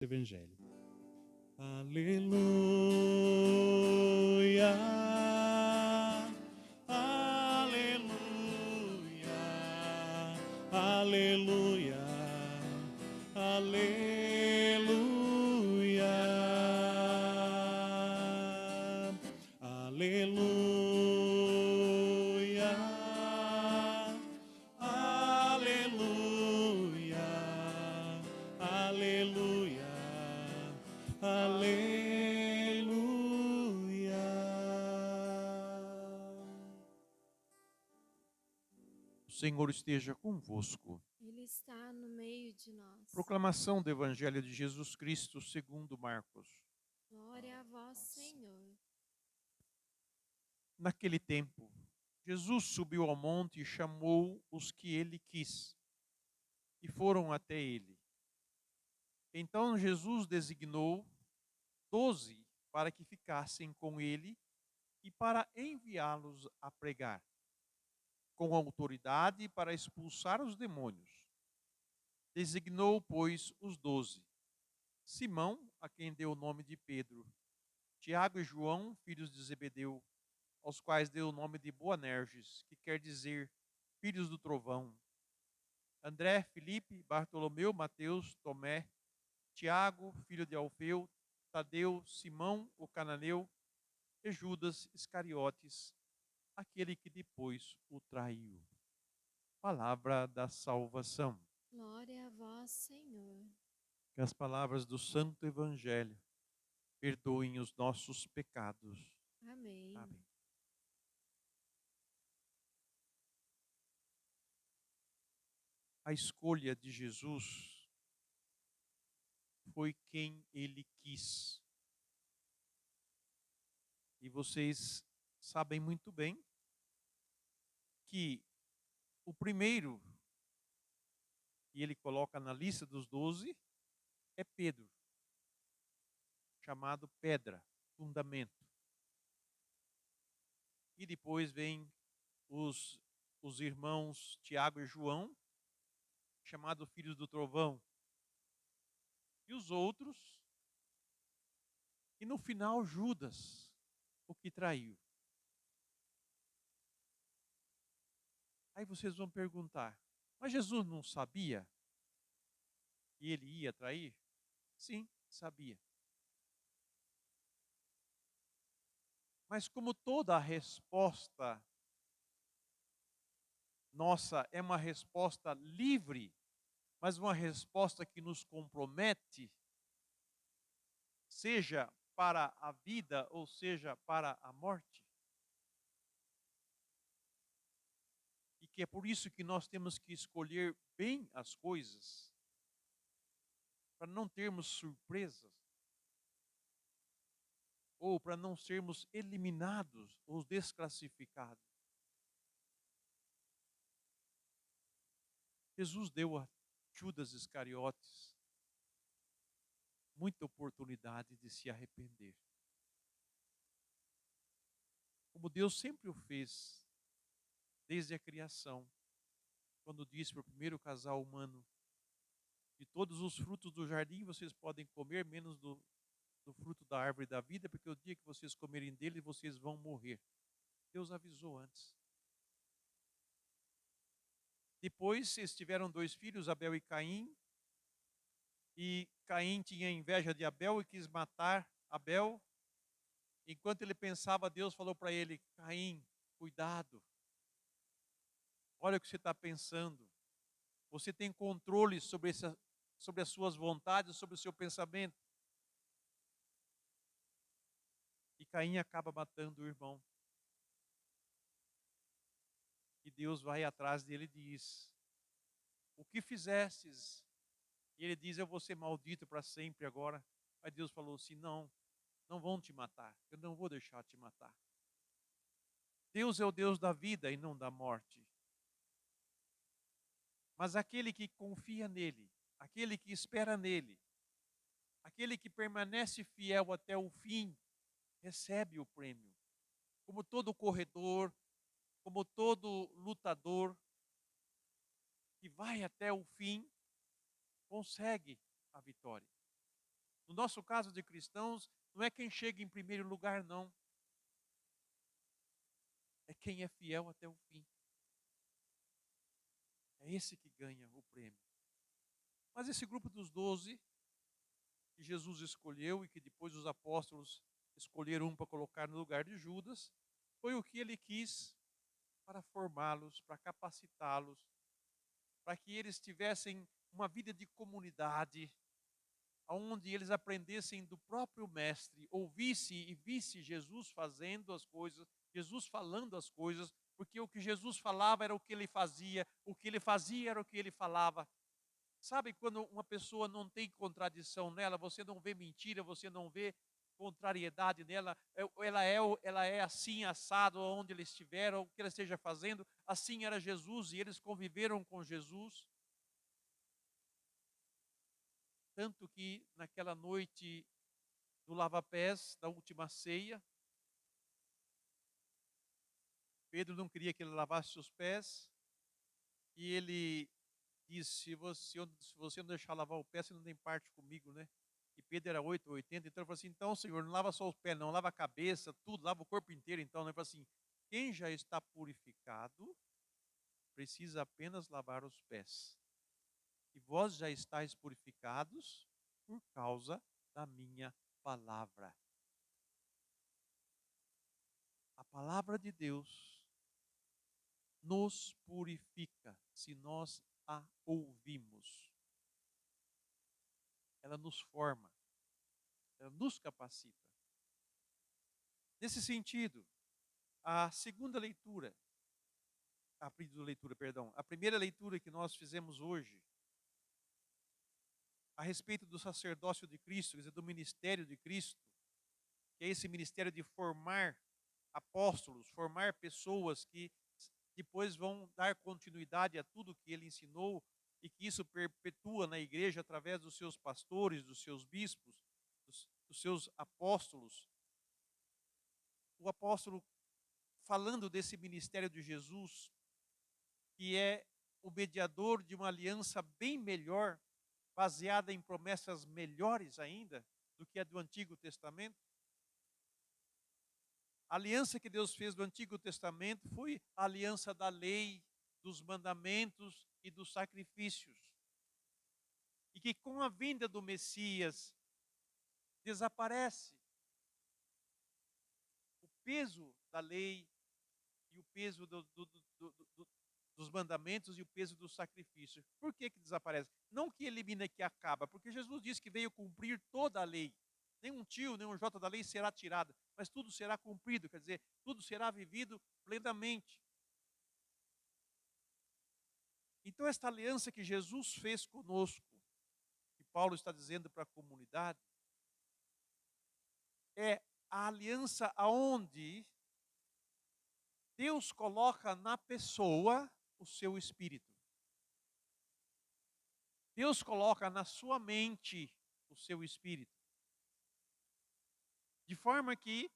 Evangelho. Aleluia, aleluia, aleluia, aleluia, aleluia, aleluia, aleluia. Aleluia. O Senhor esteja convosco. Ele está no meio de nós. Proclamação do Evangelho de Jesus Cristo segundo Marcos. Glória a vós, Senhor. Naquele tempo, Jesus subiu ao monte e chamou os que ele quis, e foram até ele. Então Jesus designou 12 para que ficassem com ele e para enviá-los a pregar, com autoridade para expulsar os demônios. Designou, pois, os 12: Simão, a quem deu o nome de Pedro, Tiago e João, filhos de Zebedeu, aos quais deu o nome de Boanerges, que quer dizer filhos do trovão, André, Filipe, Bartolomeu, Mateus, Tomé, Tiago, filho de Alfeu, Tadeu, Simão, o cananeu, e Judas Iscariotes, aquele que depois o traiu. Palavra da salvação. Glória a vós, Senhor. Que as palavras do Santo Evangelho perdoem os nossos pecados. Amém. Amém. A escolha de Jesus foi quem ele quis. E vocês sabem muito bem que o primeiro que ele coloca na lista dos 12 é Pedro, chamado Pedra, fundamento. E depois vem os irmãos Tiago e João, chamados filhos do trovão. E os outros, e no final Judas, o que traiu. Aí vocês vão perguntar, mas Jesus não sabia que ele ia trair? Sim, sabia. Mas como toda a resposta nossa é uma resposta livre, mas uma resposta que nos compromete, seja para a vida ou seja para a morte. E que é por isso que nós temos que escolher bem as coisas, para não termos surpresas, ou para não sermos eliminados ou desclassificados. Jesus deu a Judas Iscariotes muita oportunidade de se arrepender. Como Deus sempre o fez, desde a criação, quando disse para o primeiro casal humano: de todos os frutos do jardim vocês podem comer, menos do fruto da árvore da vida, porque o dia que vocês comerem dele, vocês vão morrer. Deus avisou antes. Depois, eles tiveram 2 filhos, Abel e Caim, e Caim tinha inveja de Abel e quis matar Abel. Enquanto ele pensava, Deus falou para ele: Caim, cuidado, olha o que você está pensando. Você tem controle sobre as suas vontades, sobre o seu pensamento. E Caim acaba matando o irmão. E Deus vai atrás dele e diz: o que fizestes? E ele diz: eu vou ser maldito para sempre agora. Aí Deus falou assim: não, não vão te matar. Eu não vou deixar te matar. Deus é o Deus da vida e não da morte. Mas aquele que confia nele, aquele que espera nele, aquele que permanece fiel até o fim, recebe o prêmio. Como todo corredor, como todo lutador que vai até o fim, consegue a vitória. nosso caso de cristãos, não é quem chega em primeiro lugar, não. É quem é fiel até o fim. É esse que ganha o prêmio. Mas esse grupo dos 12, que Jesus escolheu e que depois os apóstolos escolheram um para colocar no lugar de Judas, foi o que ele quis para formá-los, para capacitá-los, para que eles tivessem uma vida de comunidade, onde eles aprendessem do próprio mestre, ouvisse e visse Jesus fazendo as coisas, Jesus falando as coisas, porque o que Jesus falava era o que ele fazia, o que ele fazia era o que ele falava. Sabe quando uma pessoa não tem contradição nela, você não vê mentira, você não vê contrariedade nela, ela é assim, assado, onde eles estiveram, o que ela esteja fazendo, assim era Jesus e eles conviveram com Jesus. Tanto que naquela noite do lava-pés, da última ceia, Pedro não queria que ele lavasse os pés, e ele disse, se você não deixar lavar o pé, você não tem parte comigo, né? E Pedro era 8 ou 80, então ele falou assim, então Senhor, não lava só os pés não, lava a cabeça, tudo, lava o corpo inteiro, então, né? Ele falou assim, quem já está purificado, precisa apenas lavar os pés. E vós já estáis purificados por causa da minha palavra. A palavra de Deus nos purifica se nós a ouvimos. Ela nos forma, ela nos capacita. Nesse sentido, a segunda leitura, a primeira leitura que nós fizemos hoje, a respeito do sacerdócio de Cristo, quer dizer, do ministério de Cristo, que é esse ministério de formar apóstolos, formar pessoas que depois vão dar continuidade a tudo que ele ensinou e que isso perpetua na igreja através dos seus pastores, dos seus bispos, dos seus apóstolos. O apóstolo, falando desse ministério de Jesus, que é o mediador de uma aliança bem melhor, baseada em promessas melhores ainda do que a do Antigo Testamento. A aliança que Deus fez do Antigo Testamento foi a aliança da lei, dos mandamentos e dos sacrifícios. E que com a vinda do Messias desaparece o peso da lei e o peso dos mandamentos e o peso do sacrifício. Por que desaparece? Não que elimina, que acaba, porque Jesus disse que veio cumprir toda a lei. Nenhum tio, nenhum jota da lei será tirado, mas tudo será cumprido, quer dizer, tudo será vivido plenamente. Então, esta aliança que Jesus fez conosco, que Paulo está dizendo para a comunidade, é a aliança aonde Deus coloca na pessoa o seu espírito. Deus coloca na sua mente o seu espírito. De forma que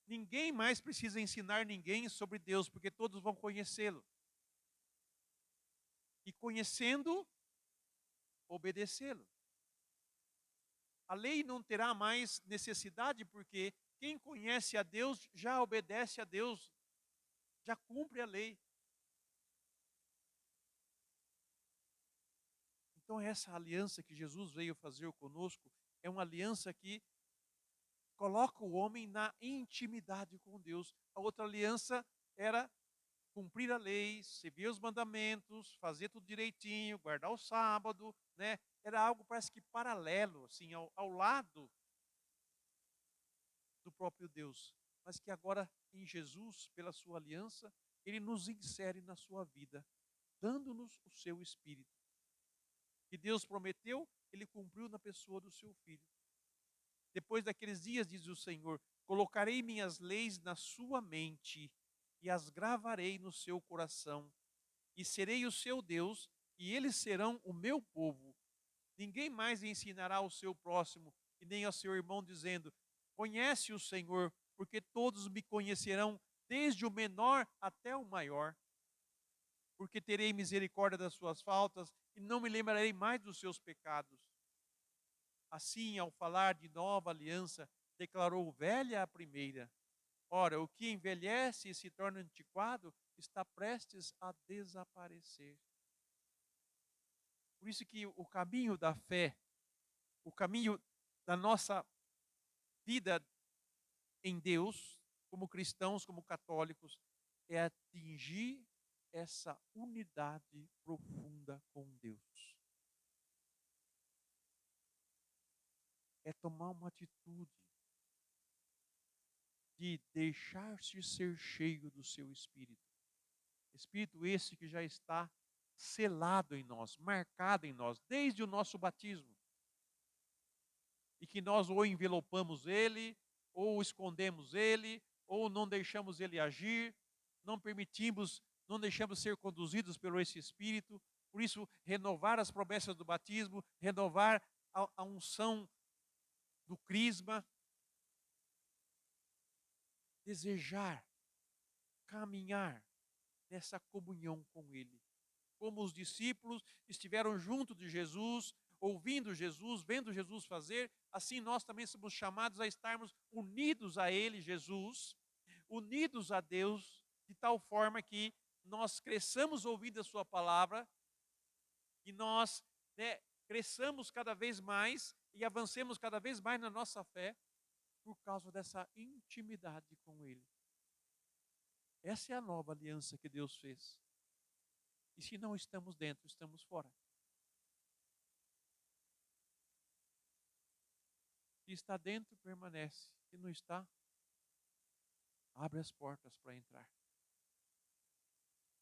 ninguém mais precisa ensinar ninguém sobre Deus, porque todos vão conhecê-lo. E conhecendo, obedecê-lo. A lei não terá mais necessidade, porque quem conhece a Deus já obedece a Deus, já cumpre a lei. Então, essa aliança que Jesus veio fazer conosco é uma aliança que coloca o homem na intimidade com Deus. A outra aliança era cumprir a lei, seguir os mandamentos, fazer tudo direitinho, guardar o sábado, né? Era algo parece que paralelo, assim, ao lado do próprio Deus. Mas que agora, em Jesus, pela sua aliança, ele nos insere na sua vida, dando-nos o seu Espírito. Que Deus prometeu, ele cumpriu na pessoa do seu Filho. Depois daqueles dias, diz o Senhor, colocarei minhas leis na sua mente e as gravarei no seu coração. E serei o seu Deus, e eles serão o meu povo. Ninguém mais ensinará ao seu próximo e nem ao seu irmão, dizendo, conhece o Senhor, porque todos me conhecerão, desde o menor até o maior. Porque terei misericórdia das suas faltas e não me lembrarei mais dos seus pecados. Assim, ao falar de nova aliança, declarou velha a primeira. Ora, o que envelhece e se torna antiquado está prestes a desaparecer. Por isso que o caminho da fé, o caminho da nossa vida em Deus, como cristãos, como católicos, é atingir essa unidade profunda com Deus. É tomar uma atitude de deixar-se ser cheio do seu Espírito. Espírito esse que já está selado em nós, marcado em nós, desde o nosso batismo. E que nós ou envelopamos ele, ou escondemos ele, ou não deixamos ele agir, não permitimos, não deixamos ser conduzidos pelo esse Espírito. Por isso, renovar as promessas do batismo, renovar a unção do crisma, desejar caminhar nessa comunhão com ele. Como os discípulos estiveram junto de Jesus, ouvindo Jesus, vendo Jesus fazer, assim nós também somos chamados a estarmos unidos a ele, Jesus, unidos a Deus, de tal forma que nós cresçamos ouvindo a sua palavra, e nós, cresçamos cada vez mais e avancemos cada vez mais na nossa fé, por causa dessa intimidade com ele. Essa é a nova aliança que Deus fez. E se não estamos dentro, estamos fora. Se está dentro, permanece. Se não está, abre as portas para entrar.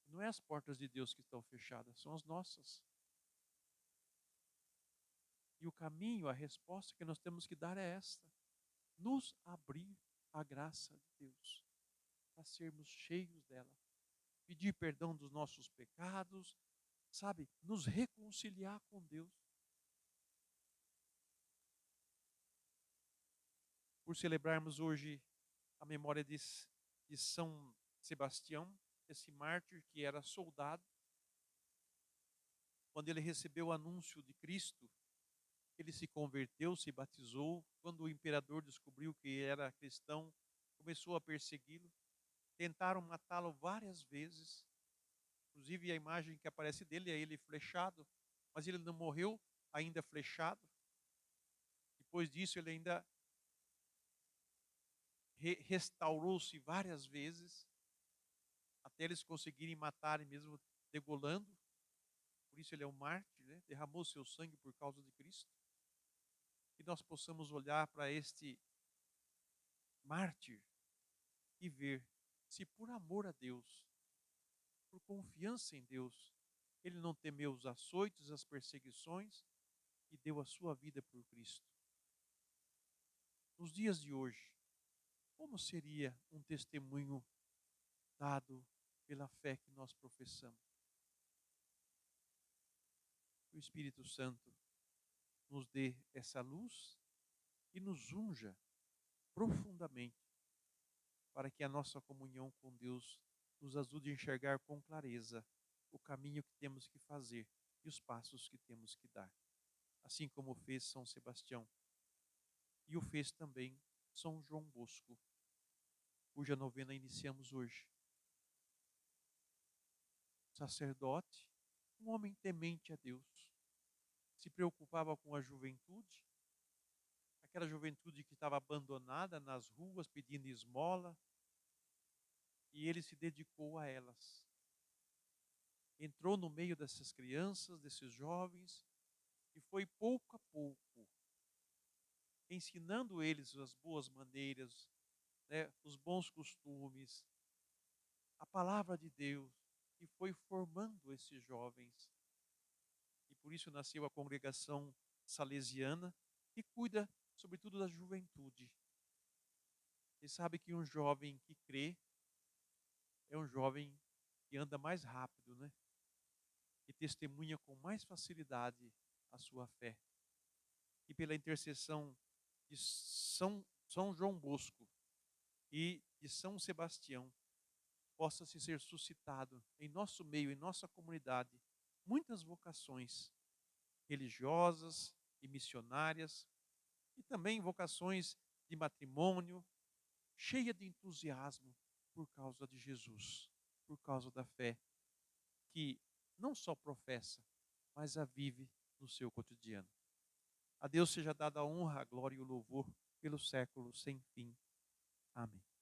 Não é as portas de Deus que estão fechadas, são as nossas. E o caminho, a resposta que nós temos que dar é esta: nos abrir à graça de Deus, para sermos cheios dela. Pedir perdão dos nossos pecados, sabe? Nos reconciliar com Deus. Por celebrarmos hoje a memória de São Sebastião, esse mártir que era soldado, quando ele recebeu o anúncio de Cristo, ele se converteu, se batizou. Quando o imperador descobriu que era cristão, começou a persegui-lo. Tentaram matá-lo várias vezes. Inclusive a imagem que aparece dele é ele flechado, mas ele não morreu ainda flechado. Depois disso ele ainda restaurou-se várias vezes, até eles conseguirem matarem mesmo degolando. Por isso ele é um mártir, né? Derramou seu sangue por causa de Cristo. Que nós possamos olhar para este mártir e ver se por amor a Deus, por confiança em Deus, ele não temeu os açoites, as perseguições e deu a sua vida por Cristo. Nos dias de hoje, como seria um testemunho dado pela fé que nós professamos? Que o Espírito Santo nos dê essa luz e nos unja profundamente, para que a nossa comunhão com Deus nos ajude a enxergar com clareza o caminho que temos que fazer e os passos que temos que dar. Assim como fez São Sebastião. E o fez também São João Bosco, cuja novena iniciamos hoje. Sacerdote, um homem temente a Deus, se preocupava com a juventude, aquela juventude que estava abandonada nas ruas pedindo esmola, e ele se dedicou a elas. Entrou no meio dessas crianças, desses jovens, e foi pouco a pouco ensinando eles as boas maneiras, os bons costumes, a palavra de Deus, e foi formando esses jovens. E por isso nasceu a congregação salesiana, que cuida sobretudo da juventude. E sabe que um jovem que crê é um jovem que anda mais rápido, né? E testemunha com mais facilidade a sua fé. E pela intercessão de São João Bosco e de São Sebastião, possa se ser suscitado em nosso meio, em nossa comunidade, muitas vocações religiosas e missionárias, E também vocações de matrimônio, cheia de entusiasmo por causa de Jesus, por causa da fé, que não só professa, mas a vive no seu cotidiano. A Deus seja dada a honra, a glória e o louvor pelos séculos sem fim. Amém.